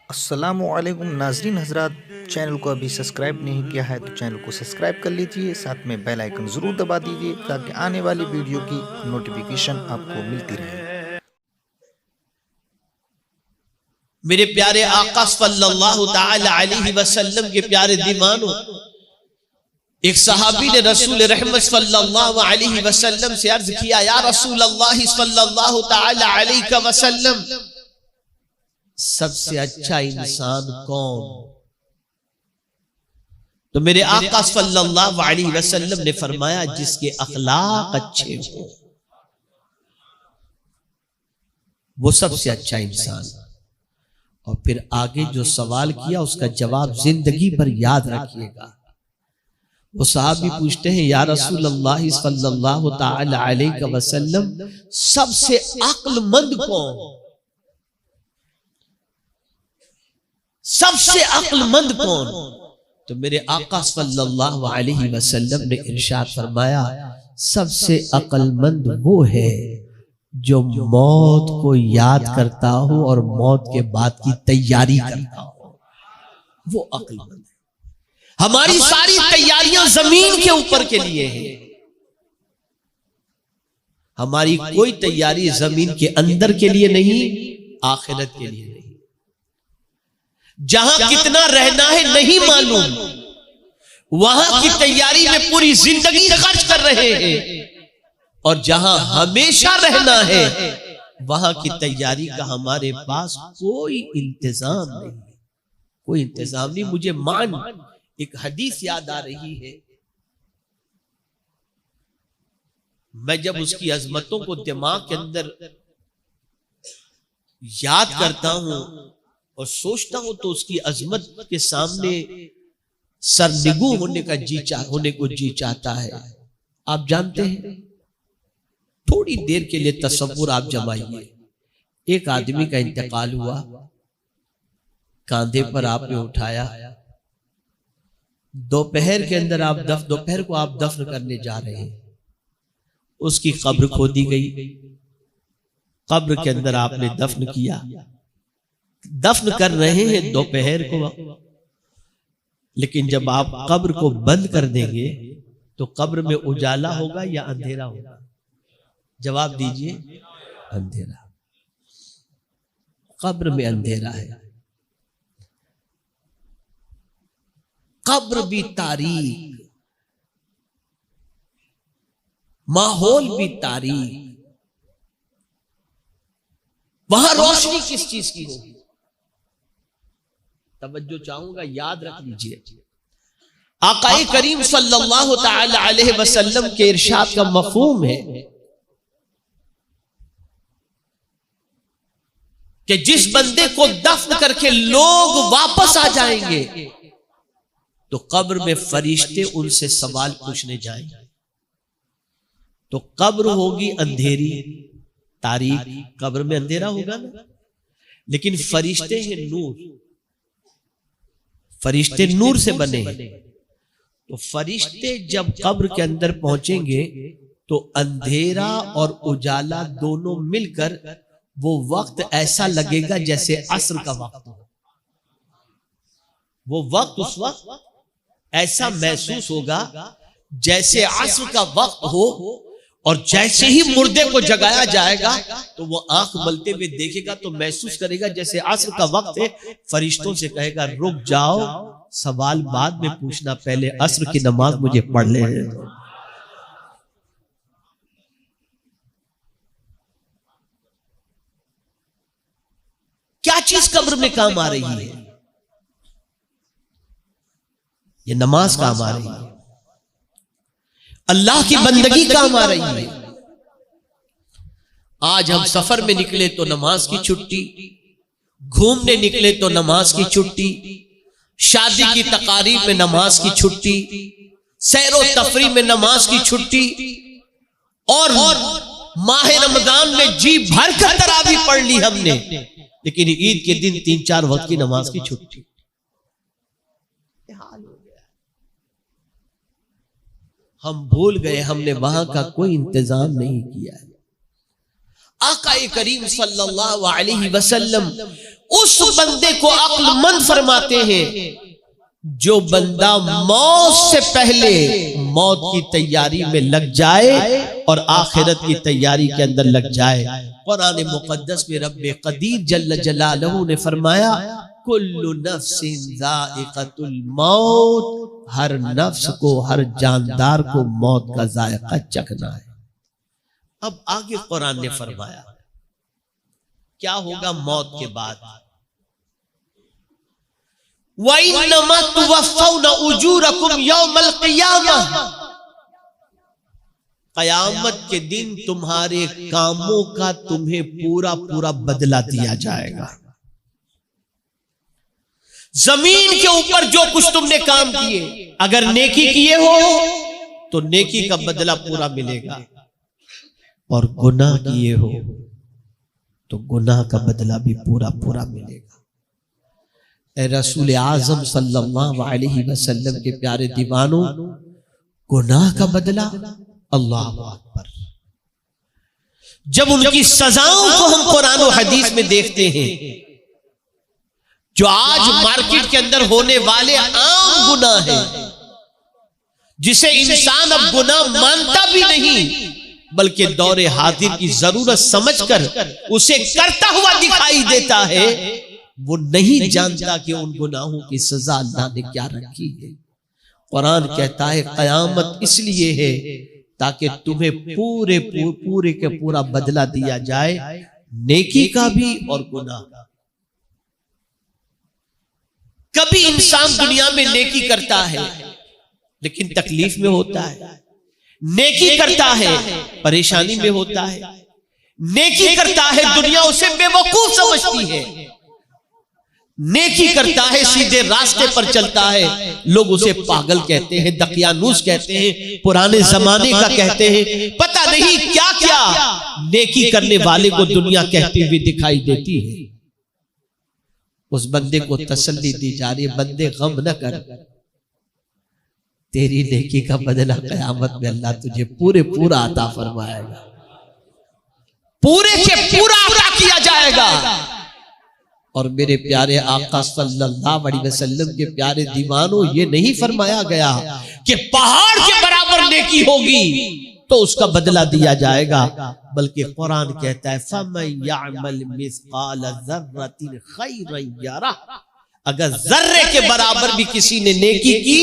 अस्सलामुअलैकुम नाजरीन हजरात, चैनल को अभी सब्सक्राइब नहीं किया है तो चैनल को सब्सक्राइब कर लीजिए, साथ में बेल आइकन ज़रूर दबा दीजिए ताकि आने वाली वीडियो की नोटिफिकेशन आपको मिलती रहे। मेरे प्यारे आका सल्लल्लाहु ताला अलैहि वसल्लम के प्यारे दीवानों, एक सहाबी ने रसूल रहमत सल्लल्लाहु अलैहि वसल्लम से अर्ज किया, या रसूल अल्लाह सल्लल्लाहु ताला अलैहि वसल्लम, सबसे अच्छा इंसान कौन? तो मेरे आका सल्लल्लाहु अलैहि वसल्लम ने फरमाया, जिसके अखलाक अच्छे हो वो सबसे अच्छा इंसान। और फिर आगे जो सवाल किया उसका जवाब जिंदगी भर याद रखिएगा। वो साहबी पूछते हैं, या रसूल अल्लाह सल्लल्लाहु ताला अलैहि वसल्लम, सबसे अक्लमंद कौन? सबसे अक्लमंद कौन? तो मेरे आका सल्लल्लाहु अलैहि वसल्लम ने इरशाद फरमाया, सबसे अक्लमंद वो है जो मौत को याद करता हो और मौत के बाद की तैयारी करता हो, वो अक्लमंद है। हमारी सारी तैयारियां जमीन के ऊपर के लिए हैं। हमारी कोई तैयारी जमीन के अंदर के लिए नहीं, आखिरत के लिए नहीं। जहां कितना रहना है नहीं मालूम, वहां की तैयारी में पूरी जिंदगी खर्च कर रहे हैं। और जहां हमेशा रहना है वहां की तैयारी का हमारे पास कोई इंतजाम नहीं, कोई इंतजाम नहीं। मुझे एक हदीस याद आ रही है। मैं जब उसकी अजमतों को दिमाग के अंदर याद करता हूं और सोचता हूं तो उसकी अजमत के सामने सरनिगू होने को जी चाहता है। आप जानते हैं, थोड़ी देर के लिए तसव्वुर आप जमाइए, एक आदमी का इंतकाल हुआ, कांधे पर आपने उठाया, दोपहर के अंदर दोपहर को आप दफन करने जा रहे हैं। उसकी कब्र खोदी गई, कब्र के अंदर आपने दफन किया, दफन कर रहे हैं दोपहर को, लेकिन जब आप कब्र को बंद कर देंगे तो कब्र में उजाला होगा या अंधेरा होगा? जवाब दीजिए। अंधेरा। कब्र में अंधेरा है, कब्र भी तारीक, माहौल भी तारीक। वहां रोशनी किस चीज की होगी? तवज्जो चाहूंगा, याद रख लीजिए। आकाए करीम सल्लल्लाहु ताला अलैहि वसल्लम के इरशाद का मफहूम है कि जिस बंदे को दफन करके लोग वापस आ जाएंगे तो कब्र में फरिश्ते उनसे सवाल पूछने जाएंगे। तो कब्र होगी अंधेरी, तारीक, कब्र में अंधेरा होगा ना, लेकिन फरिश्ते हैं नूर, फरिश्ते नूर से बने हैं। तो फरिश्ते जब कब्र के अंदर पहुंचेंगे तो अंधेरा और उजाला दोनों मिलकर वो वक्त ऐसा लगेगा जैसे असर का वक्त हो। वो वक्त उस वक्त ऐसा महसूस होगा जैसे असर का वक्त हो। और जैसे ही मुर्दे को जगाया जाएगा तो वो आंख मलते हुए देखेगा तो महसूस करेगा जैसे असर का वक्त है। फरिश्तों से कहेगा, रुक जाओ, सवाल बाद में पूछना, पहले असर की नमाज मुझे पढ़ ले। क्या चीज कब्र में काम आ रही है? ये नमाज काम आ रही है, अल्लाह की बंदगी काम आ रही है। आज हम सफर में निकले तो नमाज की छुट्टी, घूमने निकले तो नमाज की छुट्टी, शादी की तकारीब में नमाज की छुट्टी, सैरो तफरी में नमाज की छुट्टी, और माह रमजान में जी भर कर तरावी पढ़ ली हमने, लेकिन ईद के दिन 3-4 वक्त की नमाज की छुट्टी। हाल हो गया, हम भूल गए हमने वहां का कोई इंतजाम नहीं किया है। आका करीम सल्लल्लाहु अलैहि वसल्लम उस बंदे को अक्लमंद फरमाते हैं जो बंदा मौत से पहले मौत की तैयारी में लग जाए और आखिरत की तैयारी के अंदर लग जाए। कुरान मुकद्दस में रब्बे कदीर जल्ल जलालहू ने फरमाया कुल्लु नफ्सिन ज़ाइक़तुल मौत, हर नफ्स को, हर जानदार को मौत का जायका चखना है। अब आगे कुरान ने फरमाया क्या होगा मौत के बाद, वइन्नमा तुवफ़्फ़ौना उजूरकुम यौमल क़ियामह, क़यामत के दिन तुम्हारे कामों का तुम्हें पूरा पूरा बदला दिया जाएगा। जमीन के ऊपर जो कुछ तुमने काम किए, अगर नेकी किए हो तो नेकी का बदला पूरा मिलेगा, और गुनाह किए हो तो गुनाह का बदला भी पूरा पूरा मिलेगा। ए रसूल आज़म सल्लल्लाहु अलैहि वसल्लम के प्यारे दीवानों, गुनाह का बदला, अल्लाह अकबर। जब उनकी सजाओं को हम कुरान और हदीस में देखते हैं, जो आज मार्केट के अंदर होने वाले आम गुनाह है, जिसे इंसान अब गुनाह मानता भी नहीं, बल्कि दौरे हाजिर की जरूरत समझकर उसे करता हुआ दिखाई देता है, वो नहीं जानता कि उन गुनाहों की सजा अल्लाह ने क्या रखी है। कुरान कहता है क़यामत इसलिए है ताकि तुम्हें पूरे के पूरा बदला दिया जाए, नेकी का भी और गुनाह का। कभी इंसान दुनिया में नेकी करता है लेकिन तकलीफ में होता है, नेकी करता है परेशानी में होता है, नेकी करता है दुनिया उसे बेवकूफ समझती है, नेकी करता है सीधे रास्ते पर चलता है, लोग उसे पागल कहते हैं, दकियानूस कहते हैं, पुराने जमाने का कहते हैं, पता नहीं क्या क्या नेकी करने वाले को दुनिया कहती हुई दिखाई देती है। उस बंदे को तसल्ली दी जा रही है, बंदे गम न कर, तेरी नेकी का बदला क़यामत में अल्लाह तुझे पूरा अता फरमाएगा, पूरे के पूरा अता किया जाएगा। और मेरे प्यारे आका सल्लल्लाहु अलैहि वसल्लम के प्यारे दीवानों, ये नहीं फरमाया गया कि पहाड़ के बराबर नेकी होगी तो उसका बदला दिया जाएगा, बल्कि कुरान कहता है फमन यअमल मिस्काल ज़र्रतिन खैरन यरह, अगर जर्रे के बराबर भी किसी ने नेकी की,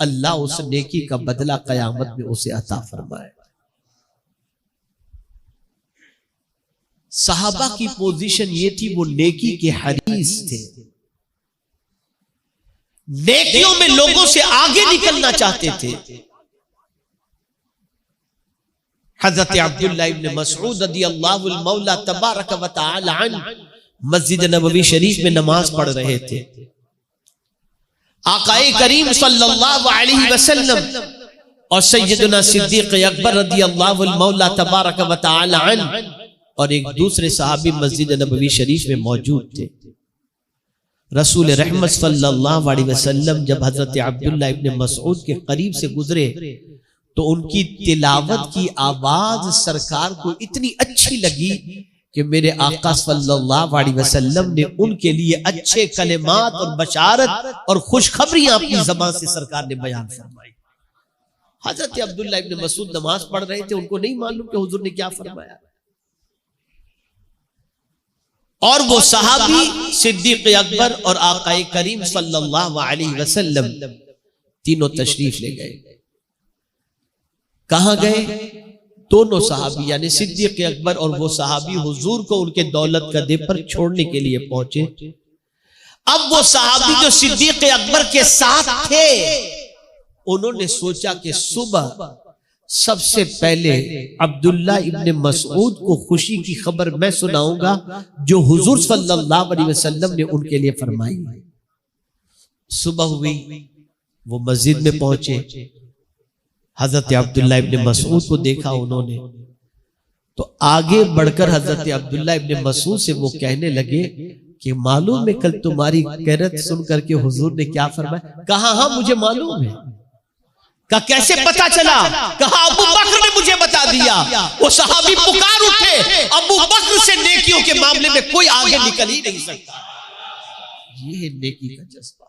अल्लाह उस नेकी का बदला क़यामत में उसे अता फरमाएगा। सहाबा की पोजीशन ये थी, वो नेकी के हरीस थे, नेकियों में लोगों से आगे निकलना चाहते थे। हजरत अब्दुल्लाह इब्न मसऊद रदियल्लाहु मौला तबारक व तआला अन्हु मस्जिद नबवी शरीफ में नमाज पढ़ रहे थे। आकाए करीम सल्लल्लाहु अलैहि वसल्लम और सैयदना सिद्दीक अकबर रदियल्लाहु मौला तबारक व तआला अन्हु और एक दूसरे सहाबी मस्जिद नबवी शरीफ में मौजूद थे। रसूल रहमत सल्लल्लाहु अलैहि वसल्लम जब हजरत अब्दुल्लाह इब्न मसऊद के करीब से गुजरे तो उनकी तिलावत की आवाज सरकार को इतनी अच्छी लगी कि मेरे आका सल्लल्लाहु अलैहि वसल्लम ने उनके लिए अच्छे कलिमात और बशारत और खुशखबरियां अपनी ज़बान से सरकार ने बयान फरमाई। हजरत अब्दुल्लाह इब्न मसऊद नमाज पढ़ रहे थे, उनको नहीं मालूम कि हुजूर ने क्या फरमाया, और वो सहाबी सिद्दीक अकबर और आकाए करीम सल्लल्लाहु अलैहि वसल्लम तीनों तशरीफ ले गए। कहां गए? दोनों सहाबी यानी सिद्दीक अकबर और वो सहाबी हुजूर को उनके दौलत गदे पर छोड़ने के लिए पहुंचे। अब वो सहाबी जो सिद्दीक अकबर के साथ थे, उन्होंने सोचा कि सुबह सबसे पहले अब्दुल्ला इब्न मसऊद को खुशी की खबर मैं सुनाऊंगा जो हुजूर सल्लल्लाहु अलैहि वसल्लम ने उनके लिए फरमाई। सुबह हुई, वो मस्जिद में पहुंचे, हजरत अब्दुल्ला इब्न मसऊद को देखा उन्होंने, तो आगे बढ़कर हजरत अब्दुल्ला इब्न मसऊद से वो कहने लगे कि मालूम है कल तुम्हारी क़िरात सुन करके हुजूर ने क्या फरमाया? कहा हाँ मुझे मालूम है। का कैसे पता चला? कहा अबू बकर ने मुझे बता दिया। वो सहाबी पुकार उठे, अबू बकर से नेकियों के मामले में कोई आगे निकल ही नहीं सकता। ये है नेकी का जज्बा,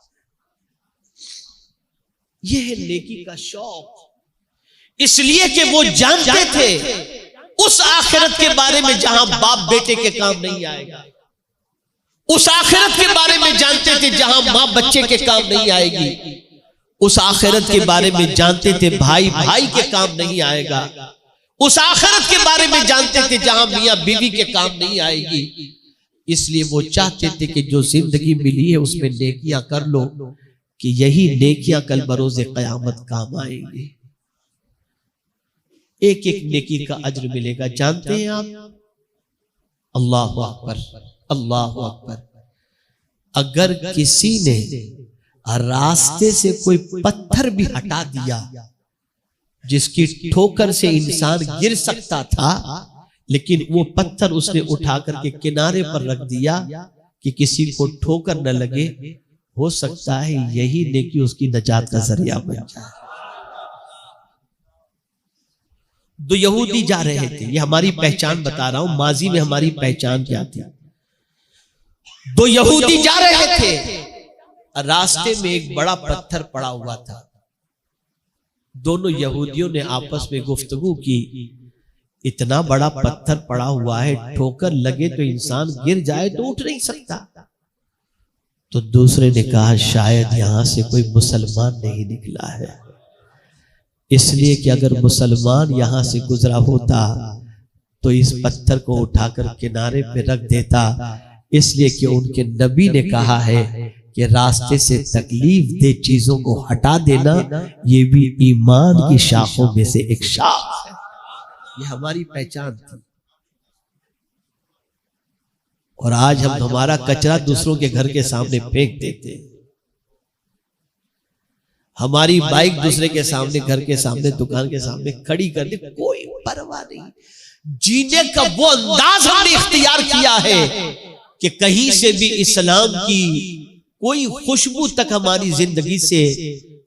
ये है नेकी का शौक। इसलिए कि वो जानते थे उस आखिरत के बारे में जहां बाप बेटे के काम नहीं आएगा, उस आखिरत के बारे में जानते थे जहां मां बच्चे के काम नहीं आएगी, उस आखिरत के बारे में जानते थे भाई भाई के काम नहीं आएगा, उस आखिरत के बारे में जानते थे जहां मियां बीवी के काम नहीं आएगी। इसलिए वो चाहते थे कि जो जिंदगी मिली है उसमें नेकियां कर लो, कि यही नेकियां कल बरोज़े क़यामत काम आएंगी। एक एक नेकी का अज्र मिलेगा। जानते हैं आप? अल्लाह अकबर, अल्लाह अकबर। अगर किसी ने रास्ते से कोई पत्थर भी हटा दिया जिसकी ठोकर से इंसान गिर सकता था, लेकिन वो पत्थर उसने उठा करके किनारे पर रख दिया कि किसी को ठोकर न लगे, हो सकता है यही नेकी उसकी नजात का जरिया बन जाए। दो यहूदी जा रहे थे, ये हमारी पहचान बता रहा हूं, माजी में हमारी पहचान क्या थी। दो यहूदी जा रहे थे, रास्ते में एक बड़ा पत्थर पड़ा हुआ था। दोनों यहूदियों ने आपस में गुफ्तगू की, इतना बड़ा पत्थर पड़ा हुआ है, ठोकर लगे तो इंसान गिर जाए तो उठ नहीं सकता। तो दूसरे ने कहा शायद यहां से कोई मुसलमान नहीं निकला है, इसलिए कि अगर मुसलमान यहां से गुजरा होता तो इस पत्थर को उठाकर किनारे पे रख देता, इसलिए कि उनके नबी ने कहा है कि रास्ते से तकलीफ दे चीजों को हटा देना ये भी ईमान की शाखों में से एक शाख है। ये हमारी पहचान थी। और आज हम हमारा कचरा दूसरों के घर के सामने फेंक देते हैं, हमारी बाइक दूसरे के सामने, घर के सामने, दुकान के सामने खड़ी कर दी, कोई परवाह नहीं। जीने का वो अंदाज हमने इख्तियार किया है कि कहीं से भी इस्लाम की कोई खुशबू तक हमारी जिंदगी से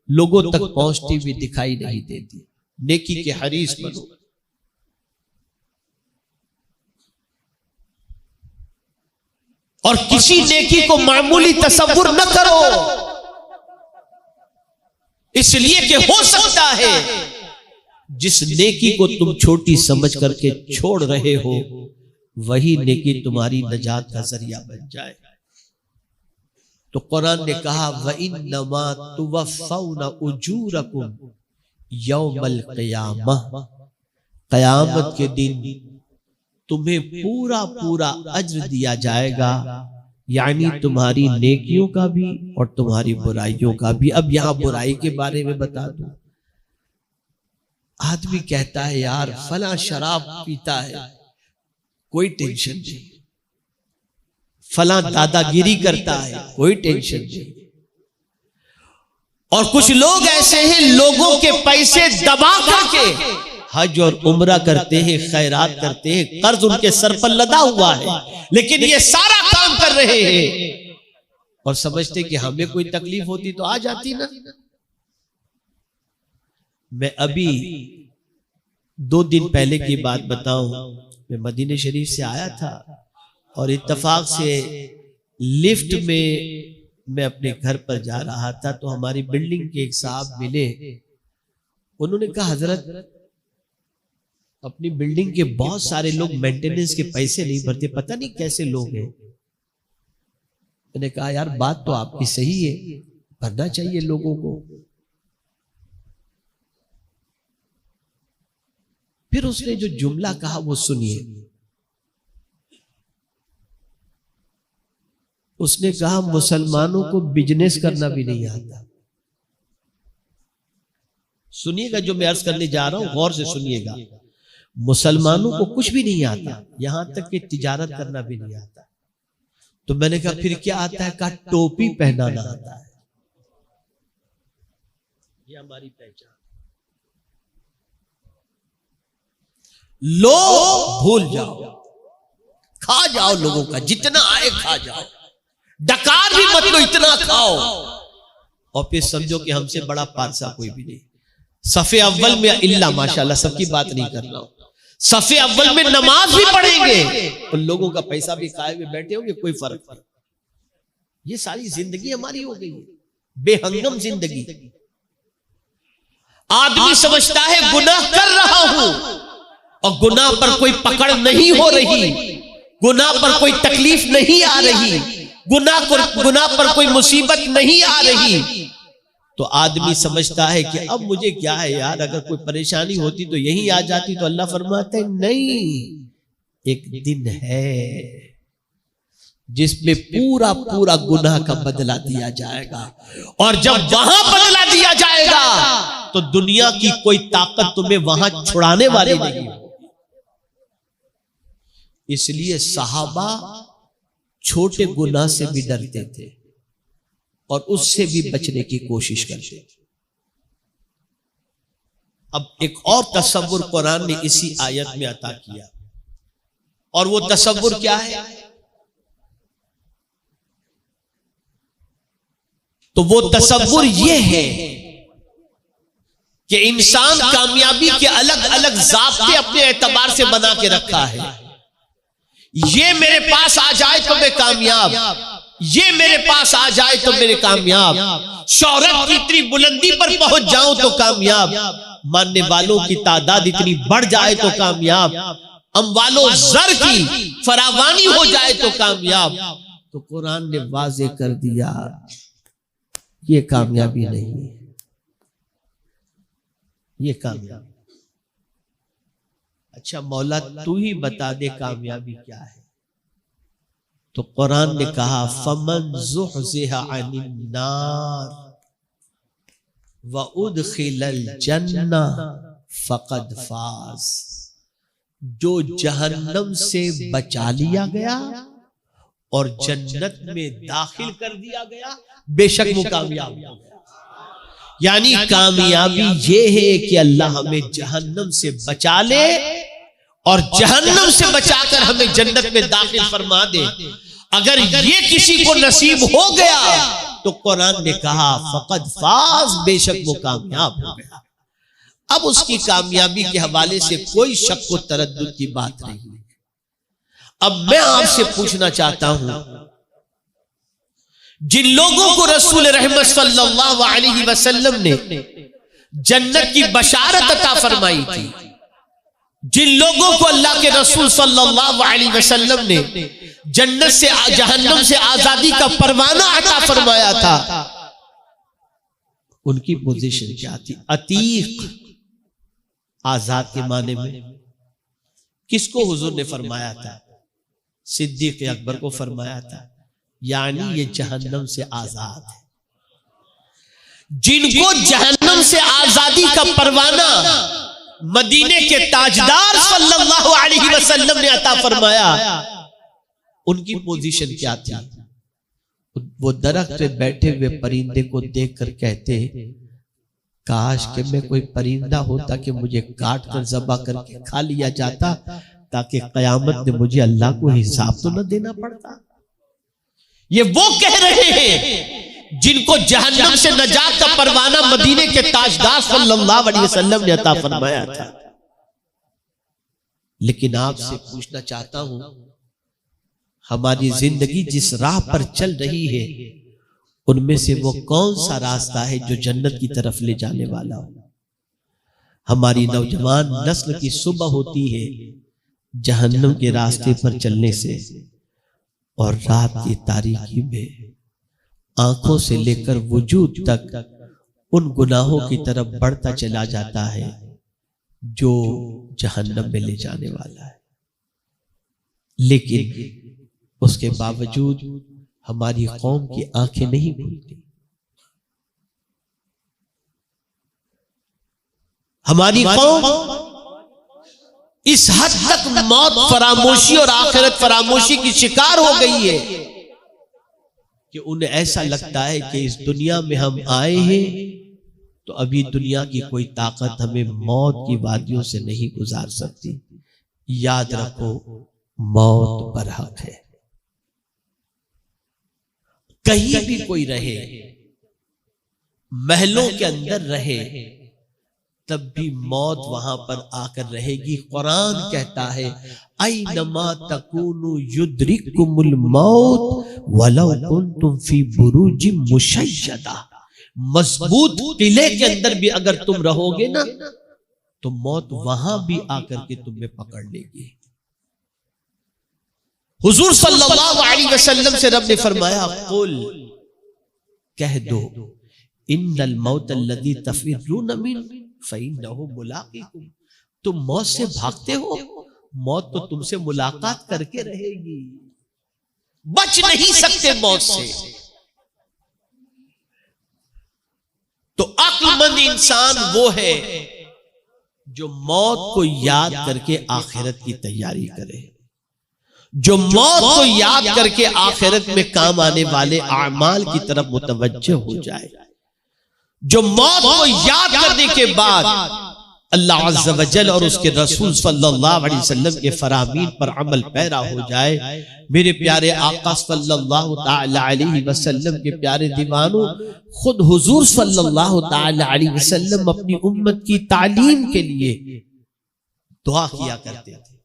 लोगों तक पहुंचती हुई दिखाई नहीं देती। नेकी के हरीस बनो। और किसी नेकी को मामूली तसव्वुर न करो, इसलिए कि हो सकता है जिस नेकी को तुम छोटी समझ करके छोड़ रहे हो वही नेकी तुम्हारी नजात का जरिया बन जाए। तो कुरान ने कहा व इन्नमा तुवफ़्फ़ौना उजूरकुम यौमल क़ियामह, क़यामत के दिन तुम्हें पूरा पूरा अज्र दिया जाएगा, यानी तुम्हारी नेकियों का भी और तुम्हारी बुराइयों का भी। अब यहां बुराई के बारे में बता दूं, आदमी कहता है यार फला शराब पीता है, कोई टेंशन नहीं, फला दादागिरी करता है, कोई टेंशन नहीं। और कुछ लोग ऐसे हैं लोगों के पैसे दबा करके हज और उम्रा करते हैं, खैरात करते हैं, कर्ज उनके सर पर लदा हुआ है, लेकिन ये सारा काम कर रहे हैं और समझते कि हमें कोई तकलीफ होती तो आ जाती ना। मैं अभी 2 दिन पहले की बात बताऊं, मैं मदीने शरीफ से आया था और इत्तेफाक से लिफ्ट में मैं अपने घर पर जा रहा था तो हमारी बिल्डिंग के एक साहब मिले। उन्होंने कहा हजरत अपनी बिल्डिंग के बहुत सारे लोग मेंटेनेंस के पैसे नहीं भरते, पता नहीं कैसे लोग हैं। मैंने कहा यार बात तो आपकी सही है, भरना चाहिए लोगों को। फिर उसने जो जुमला कहा वो सुनिए। उसने कहा मुसलमानों को बिजनेस करना भी नहीं आता। सुनिएगा जो मैं अर्ज करने जा रहा हूं, गौर से सुनिएगा। मुसलमानों को कुछ भी नहीं आता, यहां तक कि तिजारत करना भी नहीं आता। तो मैंने कहा फिर क्या आता है? कहा टोपी पहनाना आता है। ये हमारी पहचान। लो भूल जाओ, खा जाओ, लोगों का जितना आए खा जाओ, डकार भी मत लो, इतना खाओ और फिर समझो कि हमसे बड़ा पादशाह कोई भी नहीं। सफ़े अव्वल में इल्ला, माशाल्लाह सबकी बात नहीं कर रहा हूं, सफ़े अव्वल में नमाज भी पढ़ेंगे, उन लोगों का पैसा भी खाए हुए बैठे होंगे, कोई फर्क नहीं। ये सारी जिंदगी हमारी हो गई है, बेहंगम जिंदगी। आदमी समझता है गुनाह कर रहा हूं और गुनाह पर कोई पकड़ नहीं हो रही, गुनाह पर कोई तकलीफ नहीं आ रही, गुनाह पर कोई मुसीबत नहीं आ रही, तो आदमी समझता है कि अब मुझे क्या है यार, अगर कोई परेशानी होती तो यही आ जाती। तो अल्लाह फरमाते हैं नहीं, एक दिन है जिसमें पूरा पूरा गुनाह का बदला दिया जाएगा, और जब वहां बदला दिया जाएगा तो दुनिया की कोई ताकत तुम्हें वहां छुड़ाने वाली नहीं होगी। इसलिए सहाबा छोटे गुनाह से भी डरते थे और उससे भी बचने की कोशिश करते थे। अब एक और तसव्वुर कुरान ने इसी आयत में अता किया, और वो तसव्वुर क्या है? तो वो तसव्वुर ये है कि इंसान कामयाबी के अलग अलग ज़ाब्ते अपने एतबार से बना के रखा है। ये मेरे पास आ जाए तो मैं कामयाब, ये मेरे पास आ जाए तो मेरे कामयाब, शोहरत की इतनी बुलंदी पर पहुंच जाऊं तो कामयाब, मानने वालों की तादाद इतनी बढ़ जाए तो कामयाब, अमवालो ज़र की फरावानी हो जाए तो कामयाब। तो कुरान ने वाज़े कर दिया ये कामयाबी नहीं है, ये कामयाबी। अच्छा मौला तू ही बता दे कामयाबी क्या है। तो कुरान ने कहा फमन ज़ुहज़िहा अनिन नार व उदखिलल जन्ना फ़क़द फ़ाज़, जो जहन्नम से बचा लिया गया और जन्नत में दाखिल कर दिया गया, बेशक वो कामयाब हो गया। यानी कामयाबी ये है कि अल्लाह हमें जहन्नम से बचा ले और जहन्नम से बचाकर हमें जन्नत में दाखिल फरमा दे। अगर ये किसी को नसीब हो गया तो कुरान ने कहा फ़क़द फ़ाज़, बेशक वो कामयाब हो गया। अब उसकी कामयाबी के हवाले से कोई शक व तरद्दुद की बात नहीं है। अब मैं आपसे पूछना चाहता हूं, जिन लोगों को रसूल रहमत सल्लल्लाहु अलैहि वसल्लम ने जन्नत की बशारत अता फरमाई थी, जिन लोगों को अल्लाह के रसूल सल्लल्लाहु अलैहि वसल्लम ने जन्नत से जहन्नम से आजादी का परवाना अता फरमाया था, उनकी पोजीशन क्या थी? अतीक, आजाद के माने में किसको हुजूर ने फरमाया था? सिद्दीक अकबर को फरमाया था, यानी ये जहन्नम से आजाद है। जिनको जहन्नम से आजादी का परवाना मदीने के ताजदार सल्लल्लाहु अलैहि वसल्लम ने अता फरमाया, उनकी पोजीशन क्या थी? वो दरख्त पे बैठे हुए परिंदे को देखकर कहते, काश कि मैं कोई परिंदा होता कि मुझे काट कर ज़बा करके खा लिया जाता, ताकि कयामत में मुझे अल्लाह को हिसाब तो न देना पड़ता। ये वो कह रहे हैं जिनको जहन्नम से नजात का परवाना मदीने के ताजदार सल्लल्लाहु अलैहि वसल्लम ने अता फरमाया था। लेकिन आपसे पूछना चाहता हूं, हमारी जिंदगी जिस राह पर चल रही है उनमें से वो कौन सा रास्ता है जो जन्नत की तरफ ले जाने वाला हो? हमारी नौजवान नस्ल की सुबह होती है जहन्नम के रास्ते पर चलने से, और रात की तारीकी में आंखों से लेकर वजूद तक उन गुनाहों की तरफ बढ़ता चला जाता है जो जहन्नम में ले जाने वाला है। लेकिन उसके बावजूद हमारी कौम की आंखें नहीं खुलती। हमारी कौम इस हद तक मौत फरामोशी और आखिरत फरामोशी की शिकार हो गई है कि उन्हें ऐसा लगता है कि इस दुनिया में हम आए हैं तो अभी दुनिया की कोई ताकत हमें मौत की वादियों से नहीं गुजार सकती। याद रखो, मौत बरहक है। कहीं भी कोई रहे, महलों के अंदर रहे, तब भी मौत वहां पर आकर रहेगी। कुरान कहता है ऐनमा तकूनु युद्रिकुमुल मौत वलौ कुंतुम फी बुरूजिम मुशय्यदा। मजबूत किले के अंदर भी अगर तुम रहोगे ना तो मौत वहां भी आकर के तुम्हें पकड़ लेगी। हुजूर सल्लल्लाहु अलैहि वसल्लम से रब ने फरमाया कुल, कह दो, इन्नल मौत अल्लज़ी तफिर्रून मिन फ़इन्नहु मुलाक़िकुम। तुम मौत से भागते हो, मौत तो तुमसे मुलाकात करके रहेगी, बच नहीं सकते मौत से। तो अक्लमंद इंसान वो है जो मौत को याद करके आखिरत की तैयारी करे, जो मौत को याद करके आखिरत में काम आने वाले आमाल की तरफ मुतवज्जह हो जाए, जो मौत को याद करने के बाद अल्लाह अज़्ज़ा व जल और उसके रसूल सल्लल्लाहु अलैहि वसल्लम के फरामीन पर अमल पैरा हो जाए। मेरे प्यारे आका सल्लल्लाहु ताला अलैहि वसल्लम के प्यारे दीवानों, खुद हुजूर सल्लल्लाहु ताला अलैहि वसल्लम अपनी उम्मत की तालीम के लिए दुआ किया करते थे।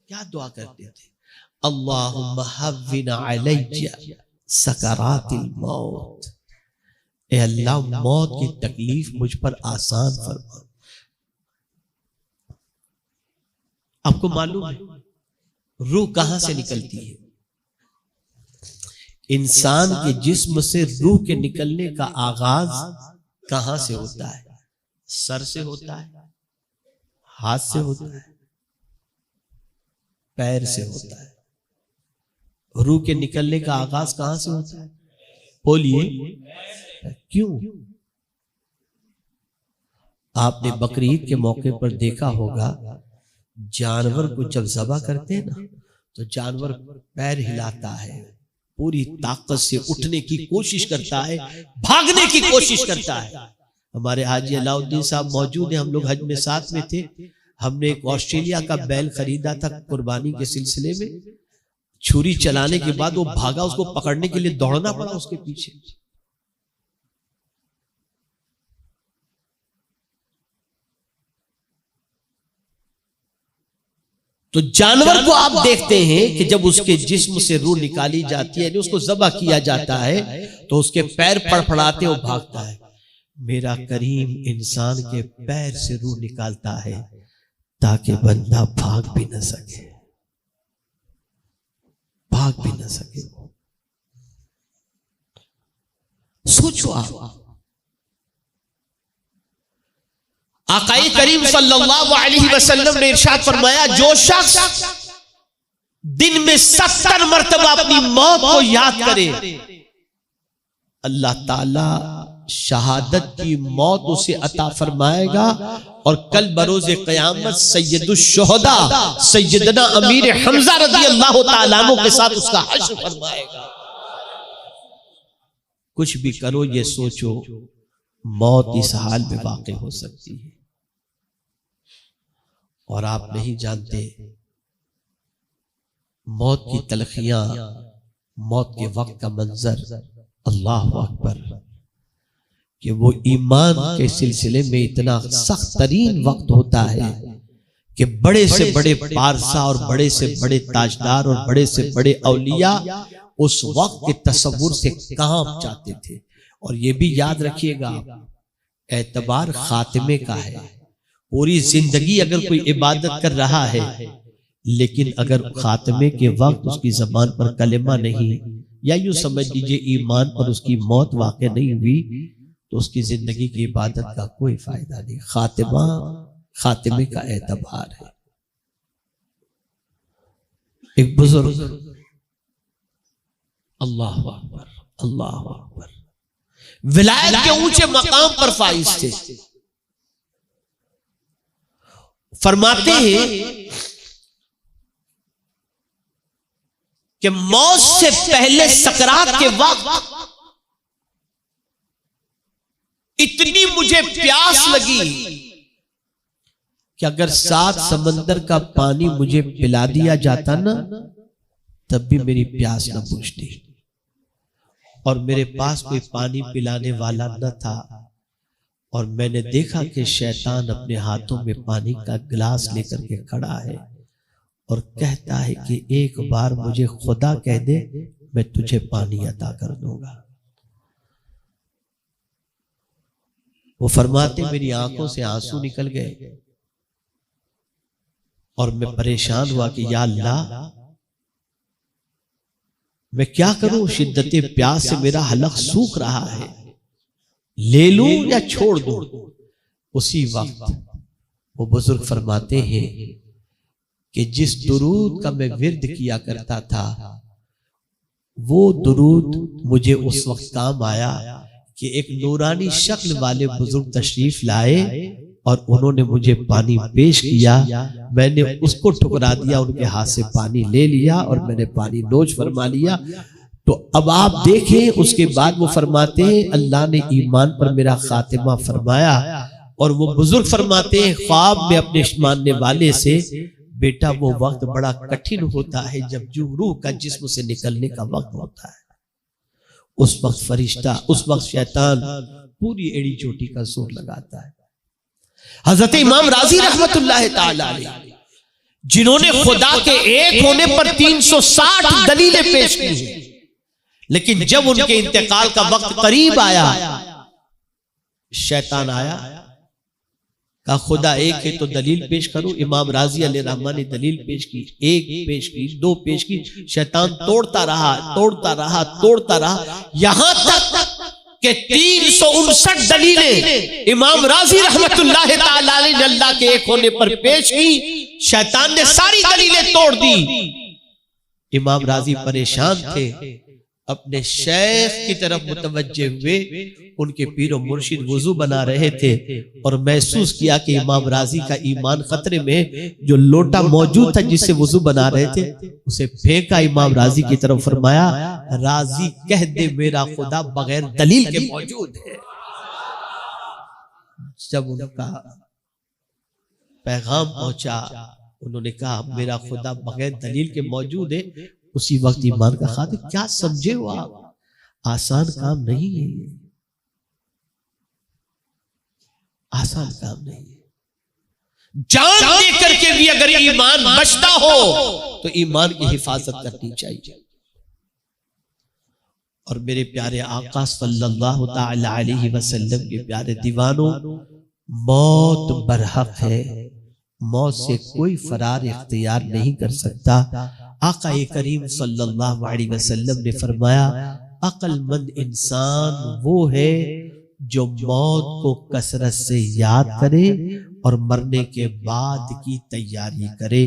क्या दुआ करते थे? अल्लाहुम्मा हव्विन अलैया सकरातिल मौत। ए अल्लाह, मौत की तकलीफ मुझ पर आसान फरमा। आपको मालूम है रूह कहां से निकलती है? इंसान के जिस्म से रूह के निकलने का आगाज कहां से होता है? सर से होता है, हाथ से होता है, पैर से होता है। रूह के निकलने का आगाज कहां से होता है? बोलिए क्यों? आपने बकरीद के मौके पर देखा होगा, जानवर को जब ज़बह करते हैं ना तो जानवर पैर हिलाता है, पूरी ताकत से उठने की कोशिश करता है, भागने की कोशिश करता है। हमारे हाजी अलाउद्दीन साहब मौजूद हैं, हम लोग हज में साथ में थे। हमने एक ऑस्ट्रेलिया का बैल खरीदा था कुर्बानी के सिलसिले में। छुरी चलाने के बाद वो भागा, उसको पकड़ने के लिए दौड़ना पड़ा उसके पीछे। तो जानवर को आप देखते हैं कि जब उसके जिस्म से रूह निकाली जाती है, उसको ज़बह किया जाता है, तो उसके पैर फड़फड़ाते वो भागता है। मेरा करीम इंसान के पैर से रूह निकालता है ताकि बंदा भाग भी न सके, भाग भी न सके। सोचो आप, आकाए करीम सल्लल्लाहु अलैहि वसल्लम ने इरशाद फरमाया, जो शख्स दिन में 70 मरतबा अपनी मौत को याद करे, अल्लाह ताला शहादत की मौत उसे अता फरमाएगा और कल बरोज़े क़यामत सैयदुश शुहदा सैयदना अमीर हमजा रज़ी अल्लाह तआला अन्हु के साथ उसका हश्र फरमाएगा। कुछ भी करो, ये सोचो मौत इस हाल में वाक़ई हो सकती है और आप नहीं जानते मौत की तलखियां, मौत के वक्त का मंजर। अल्लाह अकबर, कि वो ईमान के सिलसिले में इतना सख्त तरीन वक्त होता है कि बड़े से बड़े पारसा और बड़े से बड़े ताजदार और बड़े से बड़े औलिया उस वक्त के तसव्वुर से कांप जाते थे। और ये भी याद रखिएगा आप, एतबार खात्मे का है। पूरी जिंदगी अगर कोई इबादत कर रहा है, लेकिन अगर खात्मे के वक्त उसकी जबान पर कलेमा नहीं, या यूं समझ लीजिए ईमान पर उसकी मौत वाक़ई नहीं हुई, तो उसकी जिंदगी की इबादत का कोई फायदा नहीं। खातिमा, खातिमे का एतबार है। एक बुजुर्ग, अल्लाह अकबर, अल्लाह अकबर, विलायत के ऊंचे मकाम पर फाइज थे। फरमाते हैं कि मौत से पहले सकरात के वक्त इतनी मुझे प्यास लगी कि अगर 7 समंदर का पानी मुझे पिला दिया जाता ना, तब भी मेरी प्यास न बुझती। और मेरे पास कोई पानी पिलाने वाला न था। और मैंने देखा कि शैतान अपने हाथों में पानी का गिलास लेकर के खड़ा है और कहता है कि एक बार मुझे खुदा कह दे, मैं तुझे पानी अता कर दूंगा। वो फरमाते मेरी आंखों से आंसू निकल गए और मैं परेशान हुआ कि या अल्लाह मैं क्या करूं, शिद्दत प्यास से मेरा हलक सूख रहा है, ले लूं या छोड़ दूं। उसी वक्त वो बुजुर्ग फरमाते हैं कि जिस दुरूद का मैं विर्द किया करता था वो दुरूद मुझे उस वक्त काम आया कि एक नूरानी शक्ल वाले बुजुर्ग तशरीफ लाए और उन्होंने मुझे पानी पेश किया। मैंने उसको ठुकरा दिया, उनके हाथ से पानी ले लिया और मैंने पानी नोच फरमा लिया। तो अब आप देखें, उसके बाद वो फरमाते हैं अल्लाह ने ईमान पर मेरा खातिमा फरमाया। और वो बुजुर्ग फरमाते हैं ख्वाब में अपने मानने वाले से, बेटा वो वक्त बड़ा कठिन होता है जब रूह का जिस्म से निकलने का वक्त होता है। उस वक्त फरिश्ता, उस वक्त शैतान पूरी एड़ी चोटी का जोर लगाता है। हजरत इमाम राजी रहमतुल्लाह ताला अलैह, जिन्होंने खुदा के एक होने पर 360 दलीलें पेश की हैं, लेकिन जब उनके इंतकाल का वक्त करीब आया, शैतान आया, कहा खुदा एक है तो दलील पेश करो। इमाम राजी अलैहि रहमान ने दलील पेश की, एक पेश की, दो पेश की। शैतान तोड़ता रहा, तोड़ता रहा, तोड़ता रहा, यहां तक कि 359 दलीलें इमाम राजी रहमतुल्लाह ताला अलैह ने अल्लाह के एक होने पर पेश की। शैतान ने सारी दलीलें तोड़ दी। इमाम राजी परेशान थे, अपने शेख की तरफ मुतवज्जे हुए। उनके पीर और मुर्शिद वुजू बना रहे थे और महसूस किया कि इमाम राजी का ईमान खतरे में। जो लोटा मौजूद था जिससे वुजू बना रहे थे उसे फेंका इमाम राजी की तरफ, फरमाया राजी कह दे मेरा खुदा बगैर दलील के मौजूद है। जब उनका पैगाम पहुंचा, उन्होंने कहा मेरा खुदा बगैर दलील के मौजूद है। उसी वक्त ईमान का खातिर, क्या समझे हो आप, आसान काम नहीं है, आसान काम नहीं है। जान दे करके भी अगर ईमान बचता हो तो ईमान की हिफाजत करनी चाहिए। और मेरे प्यारे आका सल्लल्लाहु ताला अलैहि वसल्लम के प्यारे दीवानों, मौत बरहक है, मौत से कोई फरार इख्तियार नहीं कर सकता। आका करीम सल्लल्लाहु अलैहि वसल्लम ने फरमाया अक्लमंद इंसान वो है जो मौत को कसरत से याद करे और मरने के बाद की तैयारी करे।